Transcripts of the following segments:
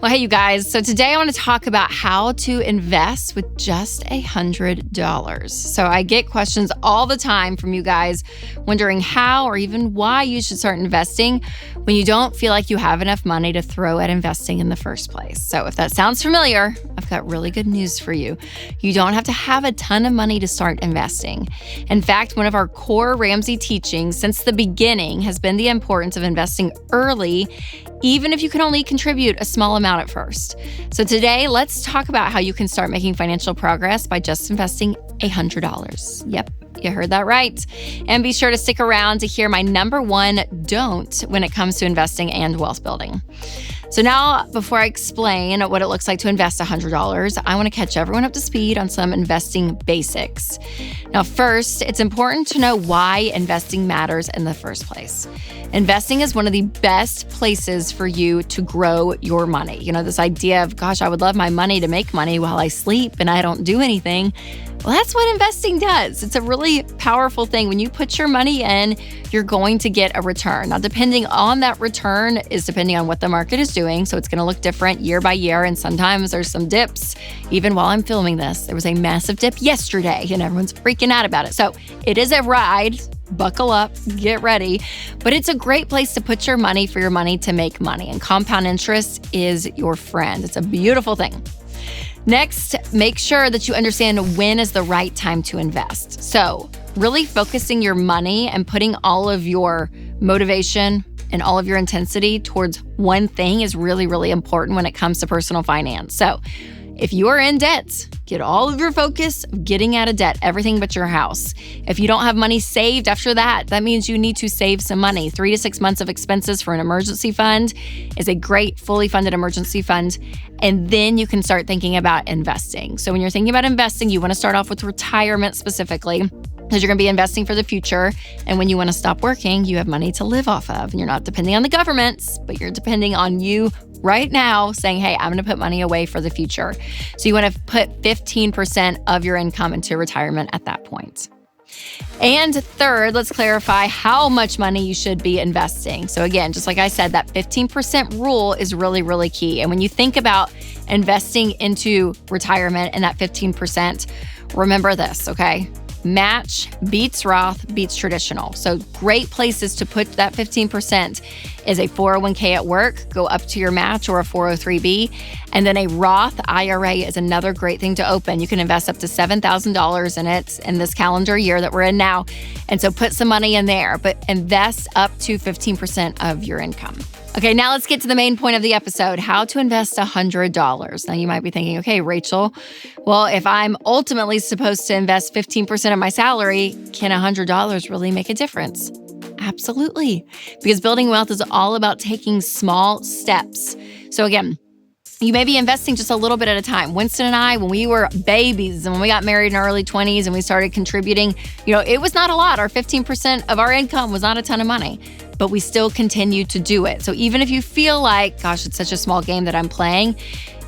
Well, hey, you guys. So today I want to talk about how to invest with just $100. So I get questions all the time from you guys wondering how or even why you should start investing when you don't feel like you have enough money to throw at investing in the first place. So if that sounds familiar, I've got really good news for you. You don't have to have a ton of money to start investing. In fact, one of our core Ramsey teachings since the beginning has been the importance of investing early, even if you can only contribute a small amount at first. So today, let's talk about how you can start making financial progress by just investing $100. Yep, you heard that right. And be sure to stick around to hear my number one don't when it comes to investing and wealth building. So now, before I explain what it looks like to invest $100, I want to catch everyone up to speed on some investing basics. Now, first, it's important to know why investing matters in the first place. Investing is one of the best places for you to grow your money. You know, this idea of, gosh, I would love my money to make money while I sleep and I don't do anything. Well, that's what investing does. It's a really powerful thing. When you put your money in, you're going to get a return. Now, depending on that return is depending on what the market is doing. So it's going to look different year by year. And sometimes there's some dips. Even while I'm filming this, there was a massive dip yesterday and everyone's freaking out about it. So it is a ride. Buckle up, get ready. But it's a great place to put your money for your money to make money. And compound interest is your friend. It's a beautiful thing. Next, make sure that you understand when is the right time to invest. So really focusing your money and putting all of your motivation and all of your intensity towards one thing is really, really important when it comes to personal finance. So if you are in debt, get all of your focus of getting out of debt, everything but your house. If you don't have money saved after that, that means you need to save some money. 3 to 6 months of expenses for an emergency fund is a great fully funded emergency fund. And then you can start thinking about investing. So when you're thinking about investing, you want to start off with retirement specifically, because you're going to be investing for the future. And when you want to stop working, you have money to live off of. And you're not depending on the governments, but you're depending on you right now saying, hey, I'm going to put money away for the future. So you want to put 15% of your income into retirement at that point. And third, let's clarify how much money you should be investing. So again, just like I said, that 15% rule is really, really key. And when you think about investing into retirement and that 15%, remember this, okay? Match beats Roth, beats traditional. So great places to put that 15% is a 401k at work, go up to your match, or a 403b. And then a Roth IRA is another great thing to open. You can invest up to $7,000 in it in this calendar year that we're in now. And so put some money in there, but invest up to 15% of your income. Okay, now let's get to the main point of the episode, how to invest $100. Now you might be thinking, okay, Rachel, well, if I'm ultimately supposed to invest 15% of my salary, can $100 really make a difference? Absolutely, because building wealth is all about taking small steps. So again, you may be investing just a little bit at a time. Winston and I, when we were babies and when we got married in our early 20s and we started contributing, it was not a lot. Our 15% of our income was not a ton of money, but we still continue to do it. So even if you feel like, gosh, it's such a small game that I'm playing,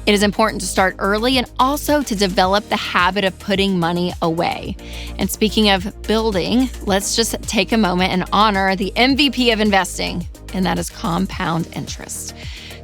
it is important to start early and also to develop the habit of putting money away. And speaking of building, let's just take a moment and honor the MVP of investing, and that is compound interest.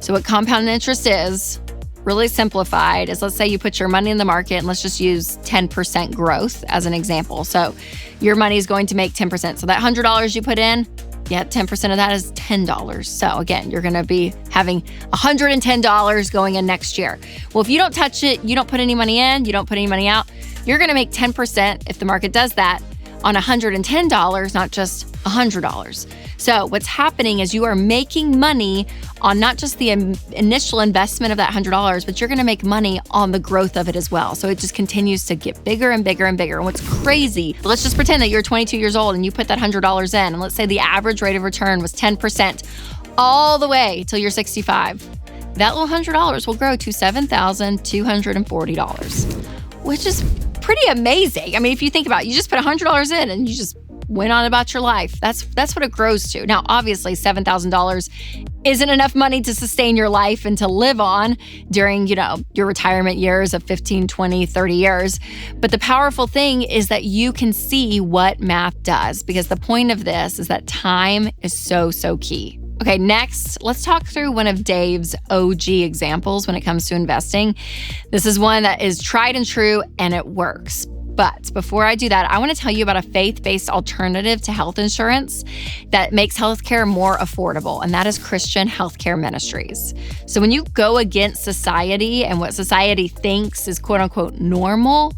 So what compound interest is, really simplified, is let's say you put your money in the market and let's just use 10% growth as an example. So your money is going to make 10%. So that $100 you put in, 10% of that is $10. So again, you're going to be having $110 going in next year. Well, if you don't touch it, you don't put any money in, you don't put any money out, you're going to make 10% if the market does that on $110, not just $100. So what's happening is you are making money on not just the initial investment of that $100, but you're going to make money on the growth of it as well. So it just continues to get bigger and bigger and bigger. And what's crazy, let's just pretend that you're 22 years old and you put that $100 in, and let's say the average rate of return was 10% all the way till you're 65. That little $100 will grow to $7,240, which is pretty amazing. I mean, if you think about it, you just put $100 in and you just went on about your life. That's what it grows to. Now, obviously, $7,000 isn't enough money to sustain your life and to live on during, your retirement years of 15, 20, 30 years. But the powerful thing is that you can see what math does, because the point of this is that time is so key. Okay, next, let's talk through one of Dave's OG examples when it comes to investing. This is one that is tried and true and it works. But before I do that, I want to tell you about a faith-based alternative to health insurance that makes healthcare more affordable, and that is Christian Healthcare Ministries. So when you go against society and what society thinks is quote-unquote normal,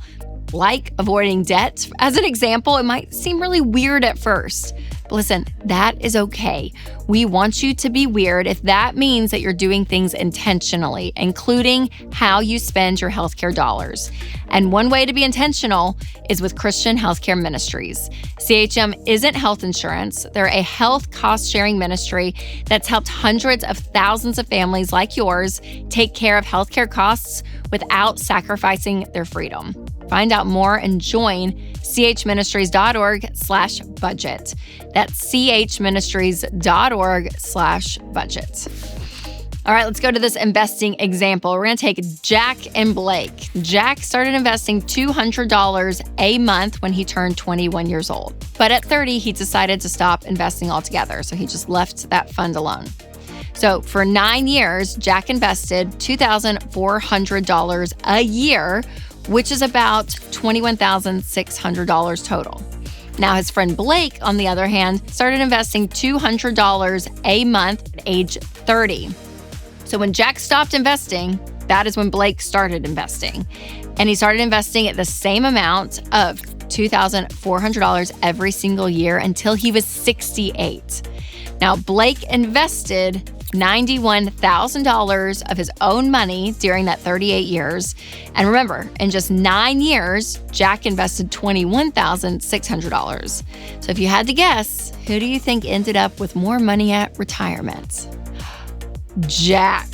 like avoiding debt, as an example, it might seem really weird at first. But listen, that is okay. We want you to be weird if that means that you're doing things intentionally, including how you spend your healthcare dollars. And one way to be intentional is with Christian Healthcare Ministries. CHM isn't health insurance. They're a health cost-sharing ministry that's helped hundreds of thousands of families like yours take care of healthcare costs without sacrificing their freedom. Find out more and join chministries.org/budget. That's chministries.org/budget. All right, let's go to this investing example. We're going to take Jack and Blake. Jack started investing $200 a month when he turned 21 years old. But at 30, he decided to stop investing altogether. So he just left that fund alone. So for 9 years, Jack invested $2,400 a year, which is about $21,600 total. Now, his friend Blake, on the other hand, started investing $200 a month at age 30. So when Jack stopped investing, that is when Blake started investing. And he started investing at the same amount of $2,400 every single year until he was 68. Now, Blake invested $91,000 of his own money during that 38 years. And remember, in just 9 years, Jack invested $21,600. So if you had to guess, who do you think ended up with more money at retirement? Jack.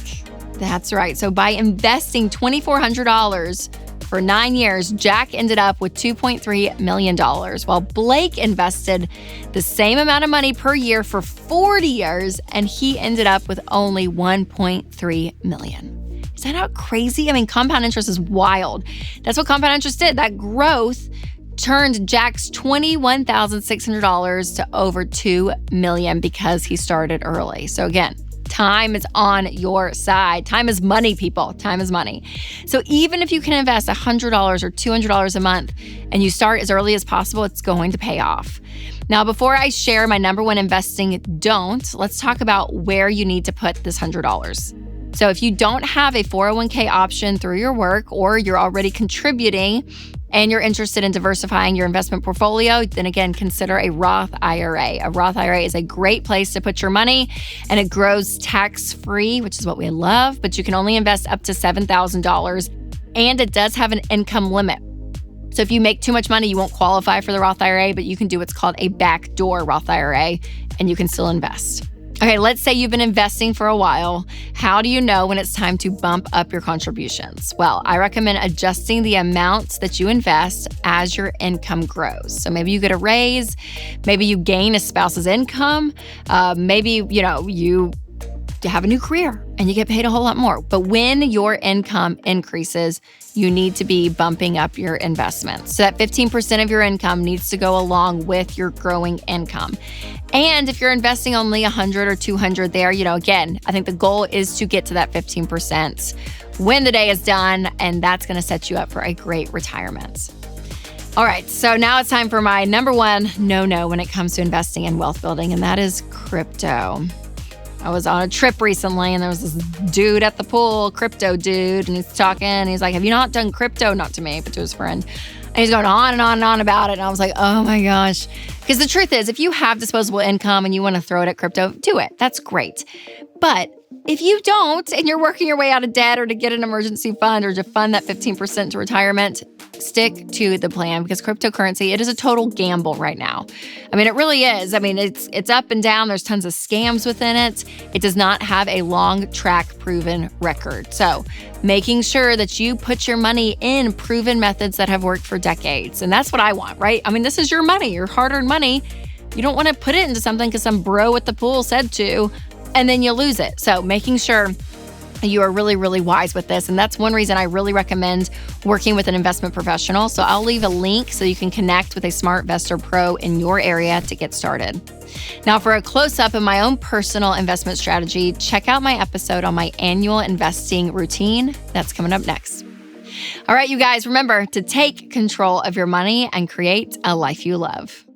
That's right. So by investing $2,400 for 9 years, Jack ended up with $2.3 million, while Blake invested the same amount of money per year for 40 years, and he ended up with only $1.3 million. Is that not crazy? I mean, compound interest is wild. That's what compound interest did. That growth turned Jack's $21,600 to over $2 million because he started early. So again, time is on your side. Time is money, people. Time is money. So even if you can invest $100 or $200 a month and you start as early as possible, it's going to pay off. Now, before I share my number one investing don't, let's talk about where you need to put this $100. So if you don't have a 401k option through your work, or you're already contributing and you're interested in diversifying your investment portfolio, then again, consider a Roth IRA. A Roth IRA is a great place to put your money, and it grows tax-free, which is what we love, but you can only invest up to $7,000, and it does have an income limit. So if you make too much money, you won't qualify for the Roth IRA, but you can do what's called a backdoor Roth IRA, and you can still invest. Okay, let's say you've been investing for a while. How do you know when it's time to bump up your contributions? Well, I recommend adjusting the amounts that you invest as your income grows. So maybe you get a raise, maybe you gain a spouse's income, maybe you have a new career and you get paid a whole lot more. But when your income increases, you need to be bumping up your investments. So that 15% of your income needs to go along with your growing income. And if you're investing only 100 or 200 there, again, I think the goal is to get to that 15% when the day is done, and that's going to set you up for a great retirement. All right, so now it's time for my number one no when it comes to investing and wealth building, and that is crypto. I was on a trip recently, and there was this dude at the pool, crypto dude, and he's talking, and he's like, have you not done crypto? Not to me, but to his friend. And he's going on and on and on about it, and I was like, oh my gosh. Because the truth is, if you have disposable income and you want to throw it at crypto, do it. That's great. But if you don't, and you're working your way out of debt or to get an emergency fund or to fund that 15% to retirement, stick to the plan, because cryptocurrency, it is a total gamble right now. I mean, it really is. I mean, it's up and down. There's tons of scams within it. It does not have a long track proven record. So making sure that you put your money in proven methods that have worked for decades. And that's what I want, right? I mean, this is your money, your hard-earned money. You don't want to put it into something because some bro at the pool said to, and then you lose it. So making sure you are really, really wise with this. And that's one reason I really recommend working with an investment professional. So I'll leave a link so you can connect with a SmartVestor Pro in your area to get started. Now, for a close-up of my own personal investment strategy, check out my episode on my annual investing routine. That's coming up next. All right, you guys, remember to take control of your money and create a life you love.